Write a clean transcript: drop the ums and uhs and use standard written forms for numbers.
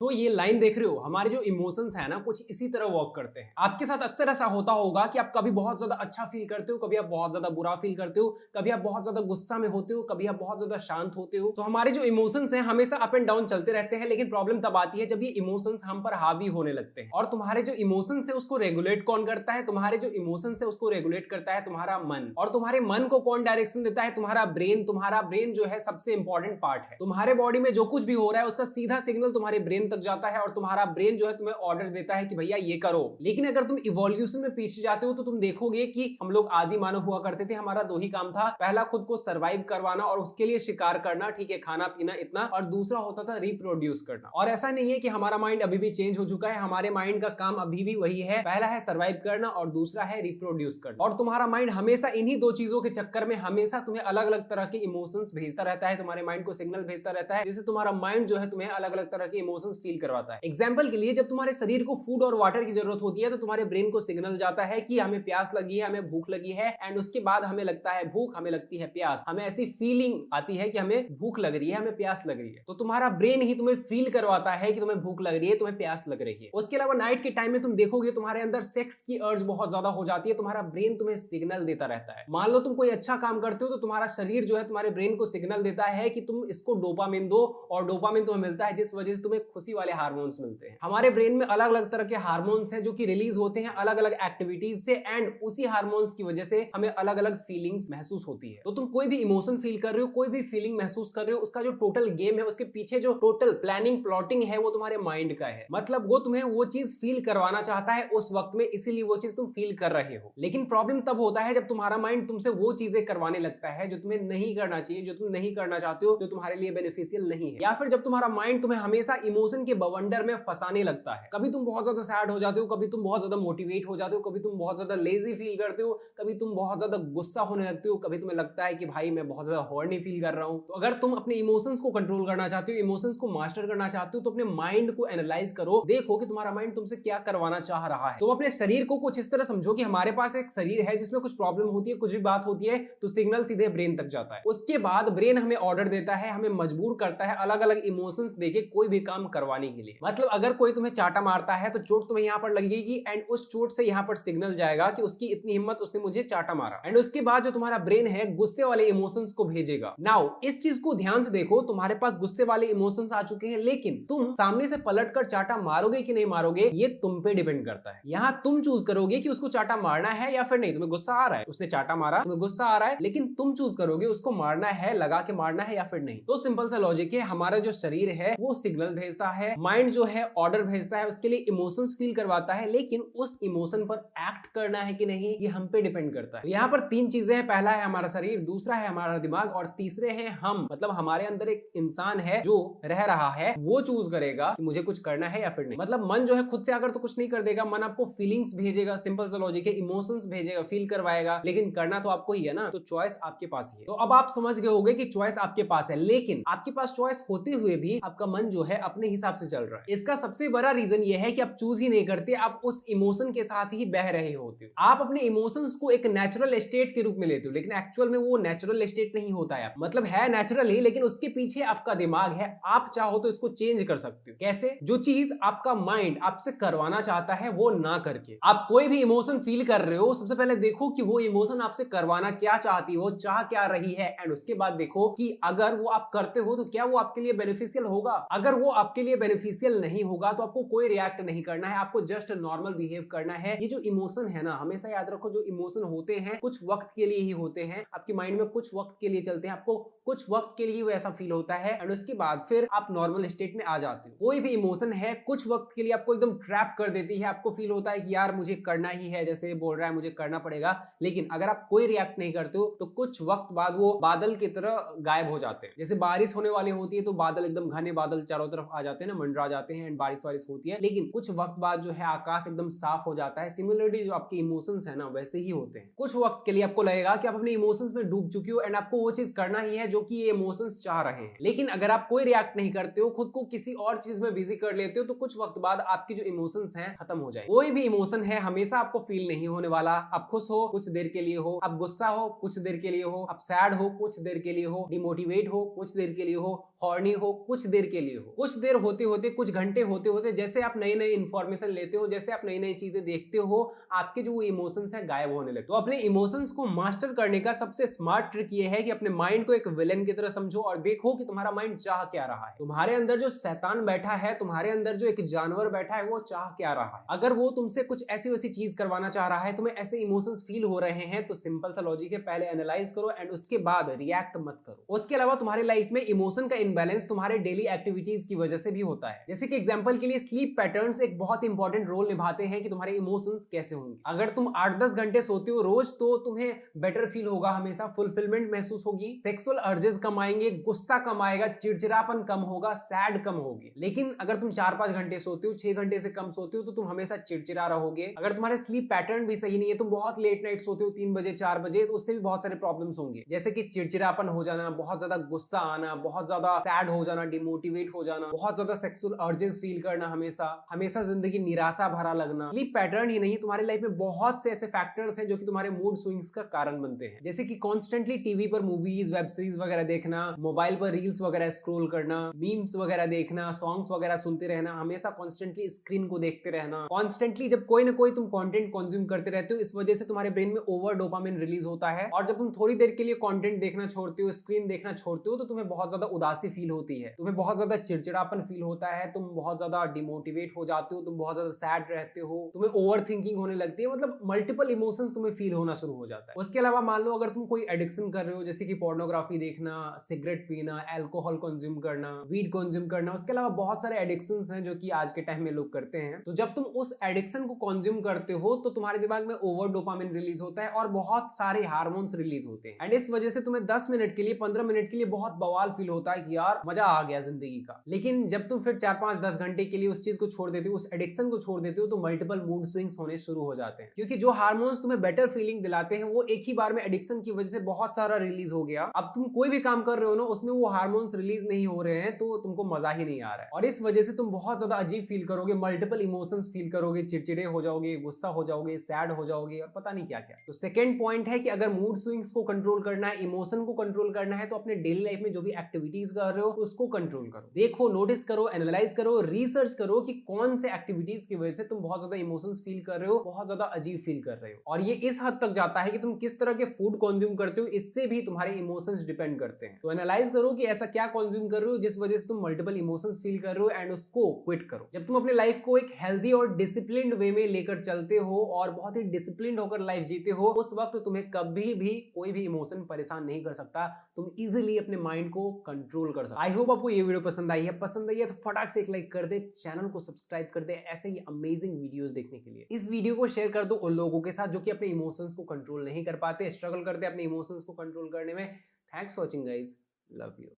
तो ये लाइन देख रहे हो, हमारे जो इमोशंस है ना कुछ इसी तरह वर्क करते हैं। आपके साथ अक्सर ऐसा होता होगा कि आप कभी बहुत ज्यादा अच्छा फील करते हो, कभी आप बहुत ज्यादा बुरा फील करते हो, कभी आप बहुत ज्यादा गुस्सा में होते हो, कभी आप बहुत ज्यादा शांत होते हो। तो हमारे जो इमोशंस हैं हमेशा अप एंड डाउन चलते रहते हैं, लेकिन प्रॉब्लम तब आती है जब ये इमोशंस हम पर हावी होने लगते हैं। और तुम्हारे जो इमोशंस है उसको रेगुलेट कौन करता है? तुम्हारे जो इमोशंस है उसको रेगुलेट करता है तुम्हारा मन। और तुम्हारे मन को कौन डायरेक्शन देता है? तुम्हारा ब्रेन। तुम्हारा ब्रेन जो है सबसे इंपॉर्टेंट पार्ट है। तुम्हारे बॉडी में जो कुछ भी हो रहा है उसका सीधा सिग्नल तुम्हारे ब्रेन तक जाता है और तुम्हारा ब्रेन जो है तुम्हें ऑर्डर देता है कि भैया ये करो। लेकिन अगर तुम इवोल्यूशन में पीछे जाते हो तो तुम देखोगे कि हम लोग आदि मानव हुआ करते थे, हमारा दो ही काम था, पहला खुद को सर्वाइव करवाना और उसके लिए शिकार करना, ठीक है, खाना पीना इतना, और दूसरा होता था रिप्रोड्यूस करना। और ऐसा नहीं है कि हमारा माइंड अभी भी चेंज हो चुका है, हमारे माइंड का काम अभी भी वही है, पहला है सर्वाइव करना और दूसरा है रिप्रोड्यूस करना। और तुम्हारा माइंड हमेशा इन्हीं दो चीजों के चक्कर में हमेशा तुम्हें अलग अलग तरह के इमोशंस भेजता रहता है, तुम्हारे माइंड को सिग्नल भेजता रहता है, जिससे तुम्हारा माइंड जो है तुम्हें अलग अलग तरह के इमोशंस फील करवाता है। एग्जाम्पल के लिए जब तुम्हारे शरीर को फूड और वाटर की जरूरत होती है तो तुम्हारे ब्रेन को सिग्नल जाता है कि हमें प्यास लगी है, हमें भूख लगी है, एंड उसके बाद हमें लगता है भूख, हमें लगती है प्यास, हमें ऐसी फीलिंग आती है कि हमें भूख लग रही है, हमें प्यास लग रही है। तो तुम्हारा ब्रेन ही तुम्हें फील करवाता है कि तुम्हें भूख लग रही है, तुम्हें प्यास लग रही है। उसके अलावा नाइट के टाइम में तुम देखोगे तुम्हारे अंदर सेक्स की अर्ज बहुत ज्यादा हो जाती है, तुम्हारा ब्रेन तुम्हें सिग्नल देता रहता है। मान लो तुम कोई अच्छा काम करते हो तो तुम्हारा शरीर जो है तुम्हारे ब्रेन को सिग्नल देता है कि तुम इसको डोपामिन दो, और डोपामिन तुम्हें मिलता है जिस वजह से तुम्हें खुशी वाले हार्मोन्स मिलते हैं। हमारे ब्रेन में अलग अलग तरह के हार्मोन्स हैं जो कि रिलीज होते हैं अलग अलग एक्टिविटीज से, एंड उसी हार्मोन्स की वजह से हमें अलग अलग फीलिंग्स महसूस होती है। तो तुम कोई भी इमोशन फील कर रहे हो, कोई भी फीलिंग महसूस कर रहे हो, उसका जो टोटल गेम है, उसके पीछे जो टोटल प्लानिंग प्लॉटिंग है वो तुम्हारे माइंड का है। मतलब वो तुम्हें वो चीज फील करवाना चाहता है उस वक्त में, इसीलिए वो चीज तुम फील कर रहे हो। लेकिन प्रॉब्लम तब होता है जब तुम्हारा माइंड तुमसे वो चीजें करवाने लगता है जो तुम्हें नहीं करना चाहिए, जो तुम नहीं करना चाहते हो, जो तुम्हारे लिए बेनिफिशियल नहीं है। या फिर जब तुम्हारा माइंड तुम्हें हमेशा इमोशन के बवंडर में फंसाने लगता है। कभी तुम बहुत ज्यादा सैड हो जाते हो, कभी तुम बहुत ज्यादा मोटिवेट हो जाते हो, कभी तुम बहुत ज्यादा लेजी फील करते हो, कभी तुम बहुत ज्यादा गुस्सा होने लगते हो, कभी तुम्हें लगता है कि भाई मैं बहुत ज्यादा हॉर्नी फील कर रहा हूं। तो अगर तुम अपने इमोशंस को कंट्रोल करना चाहते हो, इमोशंस को मास्टर करना चाहते हो, तो अपने माइंड को एनालाइज करो, देखो कि तुम्हारा माइंड तुमसे क्या करवाना चाह रहा है। तो अपने शरीर को कुछ इस तरह समझो कि हमारे पास एक शरीर है जिसमें कुछ प्रॉब्लम होती है, कुछ भी बात होती है तो सिग्नल सीधे ब्रेन तक जाता है। उसके बाद ब्रेन हमें ऑर्डर देता है, हमें मजबूर करता है अलग अलग इमोशंस देके कोई भी काम करवाने के लिए। मतलब अगर कोई तुम्हें चाटा मारता है तो चोट तुम्हें यहाँ पर लगेगी, एंड उस चोट से यहाँ पर सिग्नल जाएगा कि उसकी इतनी हिम्मत, उसने मुझे चाटा मारा। एंड उसके बाद जो तुम्हारा ब्रेन है गुस्से वाले इमोशंस को भेजेगा। नाउ इस चीज को ध्यान से देखो, तुम्हारे पास गुस्से वाले इमोशंस आ चुके हैं, लेकिन तुम सामने से पलट कर चाटा मारोगे कि नहीं मारोगे ये तुम पे डिपेंड करता है। यहाँ तुम चूज करोगे कि उसको चाटा मारना है या फिर नहीं। तुम्हें गुस्सा आ रहा है, उसने चाटा मारा, तुम्हें गुस्सा आ रहा है, लेकिन तुम चूज करोगे उसको मारना है, लगा के मारना है या फिर नहीं। तो सिंपल सा लॉजिक है, हमारा जो शरीर है वो सिग्नल भेजता है, माइंड जो है ऑर्डर भेजता है, उसके लिए इमोशंस फील करवाता है, लेकिन उस इमोशन पर एक्ट करना है कि नहीं ये हम पे डिपेंड करता है। तो यहाँ पर तीन चीजें हैं, पहला है हमारा शरीर, दूसरा है हमारा दिमाग, और तीसरे हैं हम। मतलब हमारे अंदर एक इंसान है जो रह रहा है, वो चूज करेगा कि मुझे कुछ करना है या फिर नहीं। मतलब मन जो है खुद से आकर तो कुछ नहीं कर देगा, मन आपको फीलिंग्स भेजेगा, सिंपल सा लॉजिक है, इमोशंस भेजेगा, फील करवाएगा, लेकिन करना तो आपको ही है ना। तो चॉइस आपके पास ही है। तो अब आप समझ गए होंगे कि चॉइस आपके पास है, लेकिन आपके पास चॉइस होते हुए भी आपका मन जो है अपने हिसाब से चल रहा है। इसका सबसे बड़ा रीजन ये है कि आप चूज ही नहीं करते, आप उस इमोशन के साथ ही बह रहे होते हो। आप अपने इमोशंस को एक नेचुरल स्टेट के रूप में लेते हो, लेकिन एक्चुअल में वो नेचुरल स्टेट नहीं होता है। मतलब है नेचुरल ही, लेकिन उसके पीछे आपका दिमाग है। आप चाहो तो इसको चेंज कर सकते हो। कैसे? जो चीज आपका माइंड आपसे करवाना चाहता है वो ना करके। आप कोई भी इमोशन फील कर रहे हो, सबसे पहले देखो कि वो इमोशन आपसे करवाना क्या चाहती हो, चाह क्या रही है, एंड उसके बाद देखो कि अगर वो आप करते हो तो क्या वो आपके लिए बेनिफिशियल होगा। अगर वो आपके लिए बेनिफिशियल नहीं होगा तो आपको कोई रिएक्ट नहीं करना है, आपको जस्ट नॉर्मल बिहेव करना है। ये जो इमोशन है ना, हमेशा याद रखो, जो इमोशन होते हैं कुछ वक्त के लिए ही होते हैं, आपकी माइंड में कुछ वक्त के लिए चलते हैं, आपको कुछ वक्त के लिए वैसा फील होता है, एंड उसके बाद फिर आप नॉर्मल स्टेट में आ जाते हो। कोई भी इमोशन है कुछ वक्त के लिए आपको एकदम ट्रैप कर देती है, आपको फील होता है कि यार मुझे करना ही है, जैसे बोल रहा है मुझे करना पड़ेगा, लेकिन अगर आप कोई रिएक्ट नहीं करते हो तो कुछ वक्त बाद वो बादल की तरह गायब हो जाते हैं। जैसे बारिश होने वाली होती है तो बादल एकदम घने बादल चारों तरफ आ जाते हैं ना, मंडरा जाते हैं, एंड बारिश वारिश होती है, लेकिन कुछ वक्त बाद जो है आकाश एकदम साफ हो जाता है। सिमिलरली जो आपके इमोशंस है ना वैसे ही होते हैं। कुछ वक्त के लिए आपको लगेगा कि आप अपने इमोशंस में डूब चुके हो, एंड आपको वो चीज करना ही है जो कि ये इमोशंस चाह रहे हैं, लेकिन अगर आप कोई रिएक्ट नहीं करते हो, खुद को किसी और चीज में बिजी कर लेते हो, तो कुछ वक्त बाद आपकी जो इमोशंस हैं खत्म हो जाएंगे। कोई भी इमोशन है हमेशा आपको फील नहीं होने वाला। आप खुश हो कुछ देर के लिए हो, आप गुस्सा हो कुछ देर के लिए हो, आप सैड हो कुछ देर के लिए हो, डिमोटिवेट हो कुछ देर के लिए हो, हॉर्नी हो, कुछ देर के लिए हो, कुछ देर होते होते, कुछ घंटे होते होते, जैसे आप नई नई इंफॉर्मेशन लेते हो, जैसे आप नई नई चीजें देखते हो, आपके जो इमोशंस है गायब होने लगते। तो अपने इमोशंस को मास्टर करने का सबसे स्मार्ट ट्रिक ये है कि अपने माइंड को एक विलेन की तरह समझो और देखो कि तुम्हारा माइंड चाह क्या रहा है। तुम्हारे अंदर जो शैतान बैठा है, तुम्हारे अंदर जो एक जानवर बैठा है, वो चाह क्या रहा है। अगर वो तुमसे कुछ ऐसी वैसी चीज करवाना चाह रहा है, तुम्हें ऐसे इमोशंस फील हो रहे हैं, तो सिंपल सा लॉजिक है, पहले एनालाइज करो एंड उसके बाद रिएक्ट मत करो। उसके अलावा तुम्हारी लाइफ में इमोशन का इनबैलेंस तुम्हारे डेली एक्टिविटीज की वजह से भी होता है। जैसे कि एग्जांपल के लिए स्लीप पैटर्न्स एक बहुत इंपॉर्टेंट रोल निभाते हैं कि तुम्हारे इमोशंस कैसे होंगे। अगर तुम 8-10 घंटे सोते हो रोज, तो तुम्हें बेटर फील होगा, हमेशा फुलफिलमेंट महसूस होगी, सेक्सुअल अर्जेस कम आएंगे, गुस्सा कम आएगा, चिड़चिड़ापन कम होगा, सैड कम होगी। लेकिन अगर तुम 4-5 घंटे सोते हो, 6 घंटे से कम सोते हो, तो तुम हमेशा चिड़चिड़ा रहोगे। अगर तुम्हारे स्लीप पैटर्न भी सही नहीं है, तुम बहुत लेट नाइट सोते हो, 3 बजे 4 बजे, तो उससे भी बहुत सारे प्रॉब्लम्स होंगे, जैसे कि चिड़चिड़ापन हो जाना, बहुत ज्यादा गुस्सा आना, बहुत ज्यादा सैड हो जाना, डिमोटिवेट हो जाना, बहुत ज्यादा सेक्सुअल अर्जेस फील करना, हमेशा हमेशा जिंदगी निराशा भरा लगना। स्लीप पैटर्न ही नहीं, तुम्हारी लाइफ में बहुत से ऐसे फैक्टर्स हैं जो कि तुम्हारे मूड स्विंग्स का कारण बनते हैं, जैसे कि कॉन्स्टेंटली टीवी पर मूवीज, वेब सीरीज वगैरह देखना, मोबाइल पर रील्स वगैरह स्क्रॉल करना, मीम्स वगैरह देखना, सॉन्ग्स वगैरह सुनते रहना, हमेशा कॉन्स्टेंटली स्क्रीन को देखते रहना, कॉन्स्टेंटली जब कोई ना कोई तुम कंटेंट कंज्यूम करते रहते हो, इस वजह से तुम्हारे ब्रेन में ओवर डोपामिन रिलीज होता है। और जब तुम थोड़ी देर के लिए कंटेंट देखना छोड़ते हो, स्क्रीन देखना छोड़ते हो, तो तुम्हें बहुत ज्यादा उदासी फील होती है, तुम्हें बहुत ज्यादा चिड़चिड़ापन फील होता है, तुम बहुत ज्यादा डिमोटिवेट हो जाते हो, तुम बहुत ज्यादा सैड रहते हो, तुम्हें ओवर थिंकिंग होने लगती है, मतलब मल्टीपल इमोशंस तुम्हें फील होना शुरू हो जाता है। उसके अलावा मान लो अगर तुम कोई एडिक्शन कर रहे हो, जैसे कि पोर्नोग्राफी देखना, सिगरेट पीना, अल्कोहल कंज्यूम करना, वीड कंज्यूम करना, उसके अलावा बहुत सारे एडिक्शंस हैं जो कि आज के टाइम में लोग करते हैं। तो जब तुम उस एडिक्शन को कंज्यूम करते हो, तो तुम्हारे दिमाग में ओवर डोपामिन रिलीज होता है और बहुत सारे हार्मोन्स रिलीज होते हैं, एंड इस वजह से तुम्हें 10 मिनट के लिए, 15 मिनट के लिए बहुत बवाल फील होता है कि यार मजा आ गया जिंदगी का। लेकिन जब तुम फिर 4-5-10 घंटे के लिए उस चीज को छोड़ देते हो, उस एडिक्शन को छोड़ देते हो, तो मल्टीपल मूड स्विंग्स होने शुरू हो जाते हैं, क्योंकि जो हार्मोन्स तुम्हें बेटर फीलिंग दिलाते हैं, वो एक ही बार में एडिक्शन की वजह से बहुत सारा रिलीज हो गया। अब तुम कोई भी काम कर रहे हो ना, उसमें वो हार्मोन्स रिलीज नहीं हो रहे हैं, तो तुमको मजा ही नहीं आ रहा है, और इस वजह से तुम बहुत ज्यादा अजीब फील करोगे, मल्टीपल इमोशंस फील करोगे, चिड़चिड़े हो जाओगे, गुस्सा हो जाओगे, सैड हो जाओगे, और पता नहीं क्या क्या। तो सेकंड पॉइंट है कि अगर मूड स्विंग्स को कंट्रोल करना है, इमोशन को कंट्रोल करना है, तो अपने डेली लाइफ में जो भी एक्टिविटीज कर रहे हो उसको कंट्रोल करो। देखो, नोटिस करो, एनालाइज करो, रिसर्च करो कि कौन से एक्टिविटीज की वजह से तुम बहुत ज्यादा इमोशंस फील कर रहे हो, बहुत ज्यादा अजीब फील कर रहे हो। और ये इस हद तक जाता है कि तुम किस तरह के फूड कंज्यूम करते हो, इससे भी तुम्हारे इमोशंस डिपेंड करते हैं। तो एनालाइज करो कि ऐसा क्या कंज्यूम कर रहे हो जिस वजह से तुम मल्टीपल इमोशंस फील कर रहे हो, एंड उसको क्विट करो। जब तुम अपने लाइफ को एक हेल्दी और डिसिप्लिन्ड वे में लेकर चलते हो और बहुत ही डिसिप्लिन्ड होकर लाइफ जीते हो, उस वक्त तुम्हें कभी भी कोई भी इमोशन परेशान नहीं कर सकता, तुम इजीली अपने माइंड को कंट्रोल कर सकते। आई होप आपको ये वीडियो पसंद आई है। पसंद आई है तो फटाक से एक लाइक कर दे, चैनल को सब्सक्राइब कर दे ऐसे ही अमेजिंग वीडियोस देखने के लिए। इस वीडियो को शेयर कर दो उन लोगों के साथ जो कि अपने इमोशंस को कंट्रोल नहीं कर पाते, स्ट्रगल करते अपने इमोशंस को कंट्रोल करने में। Thanks for watching guys, love you.